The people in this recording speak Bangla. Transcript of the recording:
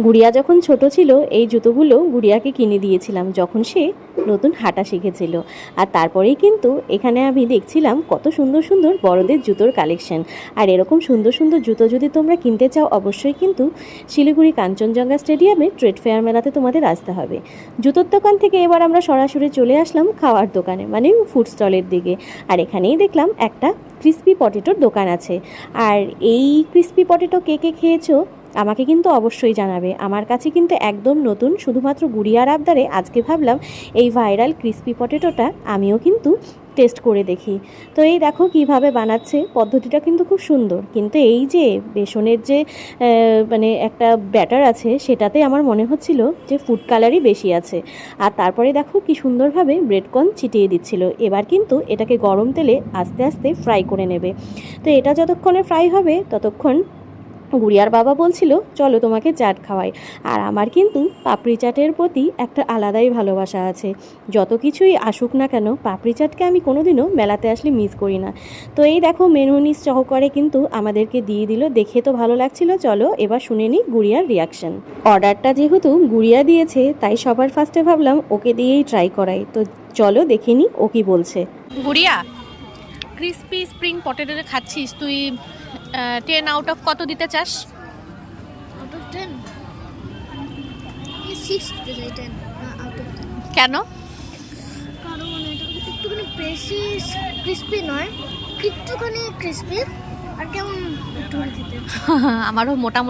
গুড়িয়া যখন ছোট ছিল এই জুতোগুলো গুড়িয়াকে কিনে দিয়েছিলাম যখন সে নতুন হাঁটা শিখেছিল। আর তারপরেই কিন্তু এখানে আমি দেখছিলাম কত সুন্দর সুন্দর বড়দের জুতোর কালেকশন। আর এরকম সুন্দর সুন্দর জুতো যদি তোমরা কিনতে চাও অবশ্যই কিন্তু শিলিগুড়ি কাঞ্চনজঙ্ঘা স্টেডিয়ামে ট্রেড ফেয়ার মেলাতে তোমাদের আসতে হবে। জুতোর দোকান থেকে এবার আমরা সরাসরি চলে আসলাম খাওয়ার দোকানে, মানে ফুড স্টলের দিকে। আর এখানেই দেখলাম একটা ক্রিস্পি পটেটোর দোকান আছে। আর এই ক্রিস্পি পটেটো কে কে খেয়েছো আমাকে কিন্তু অবশ্যই জানাবে। আমার কাছে কিন্তু একদম নতুন, শুধুমাত্র গুড়িয়ার আবদারে আজকে ভাবলাম এই ভাইরাল ক্রিস্পি পটেটোটা আমিও কিন্তু টেস্ট করে দেখি। তো এই দেখো কিভাবে বানাচ্ছে, পদ্ধতিটা কিন্তু খুব সুন্দর। কিন্তু এই যে বেসনের যে মানে একটা ব্যাটার আছে সেটাতে আমার মনে হচ্ছিল যে ফুড কালারই বেশি আছে। আর তারপরে দেখো কি সুন্দরভাবে ব্রেডকর্ন ছিটিয়ে দিচ্ছিল। এবার কিন্তু এটাকে গরম তেলে আস্তে আস্তে ফ্রাই করে নেবে। তো এটা যতক্ষণে ফ্রাই হবে ততক্ষণ গুড়িয়ার বাবা বলছিল চলো তোমাকে চাট খাওয়াই। আর আমার কিন্তু পাপড়ি চাটের প্রতি একটা আলাদাই ভালোবাসা আছে। যত কিছুই আসুক না কেন পাপড়ি চাটকে আমি কোনোদিনও মেলাতে আসলে মিস করি না। তো এই দেখো মেনুনিস সহকারে কিন্তু আমাদেরকে দিয়ে দিল, দেখে তো ভালো লাগছিল। চলো এবার শুনে নিই গুড়িয়ার রিয়াকশন। অর্ডারটা যেহেতু গুড়িয়া দিয়েছে তাই সবার ফার্স্টে ভাবলাম ওকে দিয়েই ট্রাই করাই। তো চলো দেখে নিই ও কি বলছে। গুড়িয়া, ক্রিসপি স্প্রিং পটেটোটা খাচ্ছিস তুই, 10 আউট অফ কত দিতে চাস? Out of 10? 6 দিতে চাই, 10 out of 10। কেন? কারণ এটা একটুখানি বেশি ক্রিস্পি নয়, একটুখানি ক্রিস্পি আর কেমন একটুখানি খেতে। আমারও মোটামুটি